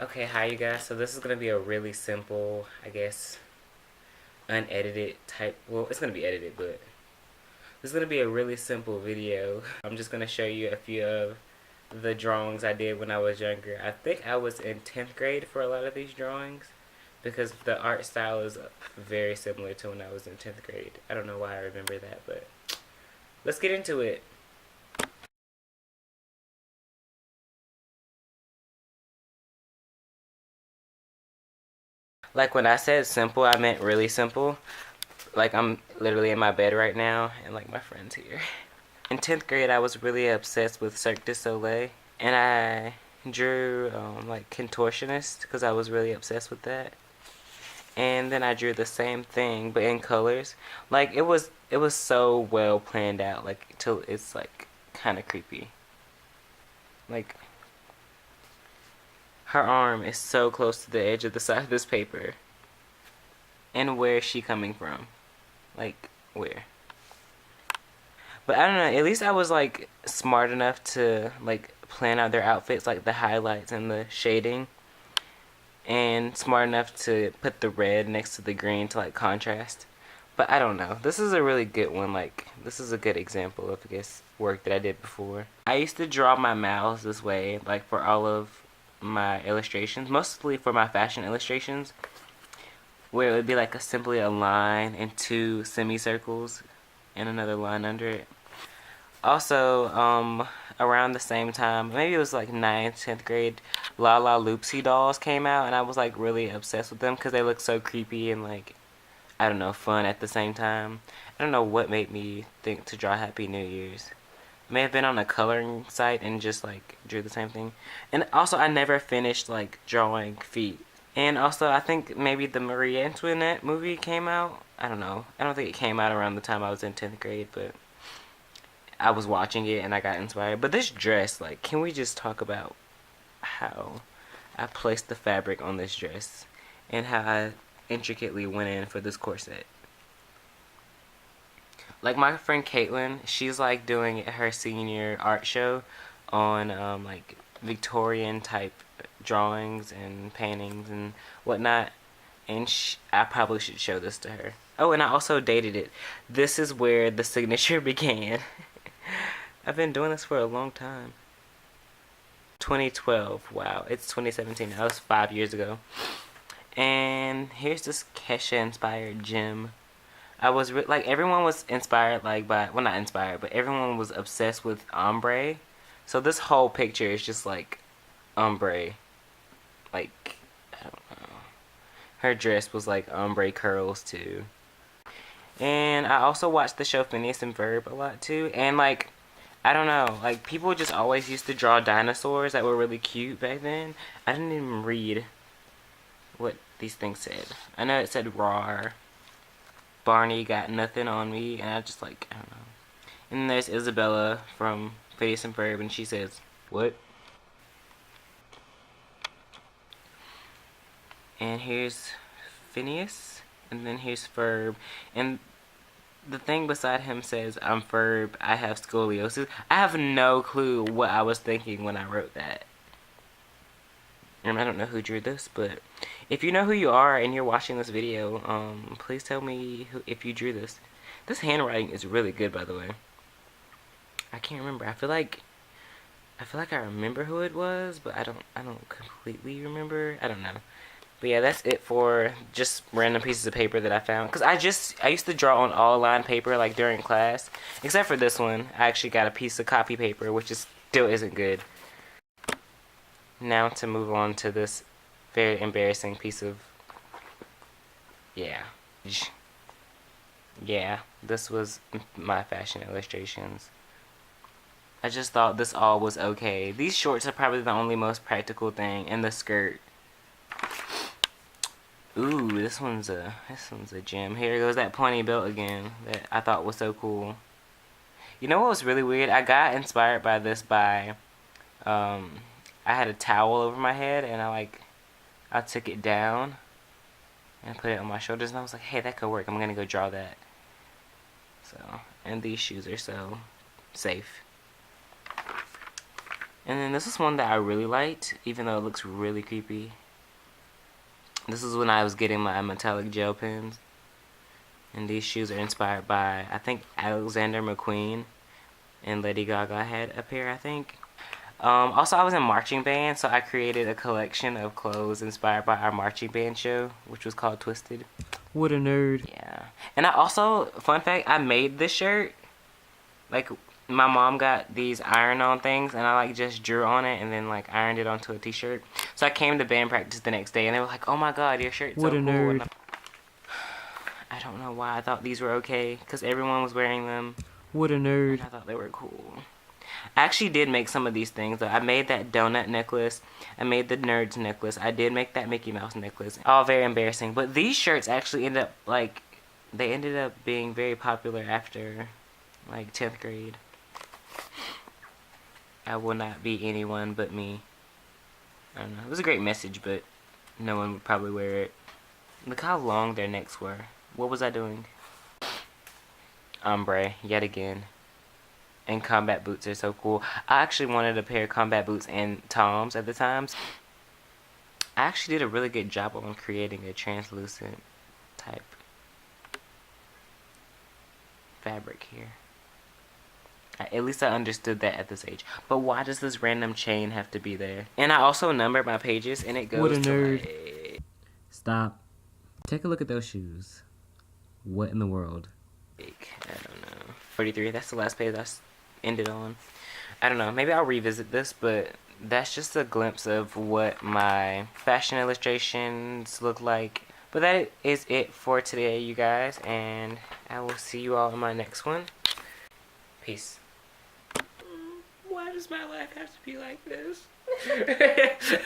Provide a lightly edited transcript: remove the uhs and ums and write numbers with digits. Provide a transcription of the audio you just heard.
Okay, hi you guys. So this is gonna be a really simple, I guess, unedited type. Well, it's gonna be edited, but this is gonna be a really simple video. I'm just gonna show you a few of the drawings I did when I was younger. I think I was in 10th grade for a lot of these drawings because the art style is very similar to when I was in 10th grade. I don't know why I remember that, but let's get into it. Like when I said simple, I meant really simple. Like I'm literally in my bed right now and like my friend's here. In 10th grade, I was really obsessed with Cirque du Soleil, and I drew like contortionist because I was really obsessed with that. And then I drew the same thing but in colors. Like it was so well planned out, like till it's like kind of creepy. Like her arm is so close to the edge of the side of this paper. And where is she coming from? Like where? But I don't know, at least I was like smart enough to like plan out their outfits, like the highlights and the shading, and smart enough to put the red next to the green to like contrast. But I don't know. This is a really good one. Like this is a good example of I guess work that I did before. I used to draw my mouths this way, like for all of my illustrations, mostly for my fashion illustrations, where it would be like simply a line and two semicircles and another line under it. Also, around the same time, maybe it was like 9th, 10th grade, La La Loopsy dolls came out, and I was like really obsessed with them because they look so creepy and like, I don't know, fun at the same time. I don't know what made me think to draw Happy New Year's. May have been on a coloring site and just like drew the same thing. And also, I never finished like drawing feet. And also, I think maybe the Marie Antoinette movie came out. I don't know. I don't think it came out around the time I was in 10th grade, but I was watching it and I got inspired. But this dress, like, can we just talk about how I placed the fabric on this dress and how I intricately went in for this corset? Like my friend Caitlin, she's like doing her senior art show on like Victorian type drawings and paintings and whatnot. And I probably should show this to her. Oh, and I also dated it. This is where the signature began. I've been doing this for a long time. 2012. Wow, it's 2017. That was 5 years ago. And here's this Kesha inspired gem. I was like everyone was inspired like by well not inspired but everyone was obsessed with ombre. So this whole picture is just like ombre. Like I don't know. Her dress was like ombre curls too. And I also watched the show Phineas and Ferb a lot too. And like I don't know, like people just always used to draw dinosaurs that were really cute back then. I didn't even read what these things said. I know it said rawr. Barney got nothing on me, and I just like I don't know. And then there's Isabella from Phineas and Ferb, and she says, "What?" And here's Phineas, and then here's Ferb, and the thing beside him says, "I'm Ferb. I have scoliosis." I have no clue what I was thinking when I wrote that. And I don't know who drew this, but if you know who you are and you're watching this video, please tell me if you drew this. This handwriting is really good, by the way. I can't remember. I feel like I remember who it was, but I don't completely remember. I don't know. But yeah, that's it for just random pieces of paper that I found. Cause I used to draw on all line paper like during class, except for this one. I actually got a piece of copy paper, which is still isn't good. Now to move on to this very embarrassing piece of yeah. Yeah, this was my fashion illustrations. I just thought this all was okay. These shorts are probably the only most practical thing, and the skirt. Ooh, this one's a gem. Here goes that pointy belt again that I thought was so cool. You know what was really weird? I got inspired by this by I had a towel over my head and I took it down and put it on my shoulders and I was like, hey, that could work. I'm gonna go draw that. So, and these shoes are so safe. And then this is one that I really liked, even though it looks really creepy. This is when I was getting my metallic gel pens. And these shoes are inspired by, I think, Alexander McQueen and Lady Gaga had a pair, I think. Also, I was in marching band, so I created a collection of clothes inspired by our marching band show, which was called Twisted. What a nerd. Yeah. And I also, fun fact, I made this shirt. Like, my mom got these iron-on things, and I, like, just drew on it and then, like, ironed it onto a t-shirt. So I came to band practice the next day, and they were like, oh my god, your shirt's so cool. What a nerd. I don't know why I thought these were okay, because everyone was wearing them. What a nerd. And I thought they were cool. I actually did make some of these things, though. I made that donut necklace. I made the nerds necklace. I did make that Mickey Mouse necklace. All very embarrassing. But these shirts actually ended up, like, they ended up being very popular after, like, 10th grade. I will not be anyone but me. I don't know. It was a great message, but no one would probably wear it. Look how long their necks were. What was I doing? Ombre, yet again. And combat boots are so cool. I actually wanted a pair of combat boots and Toms at the times. I actually did a really good job on creating a translucent type fabric here. At least I understood that at this age. But why does this random chain have to be there? And I also numbered my pages, and it goes what a nerd. To stop. Take a look at those shoes. What in the world? I don't know. 43, that's the last page I ended on. I don't know. Maybe I'll revisit this, but that's just a glimpse of what my fashion illustrations look like. But that is it for today, you guys. And I will see you all in my next one. Peace. Why does my life have to be like this?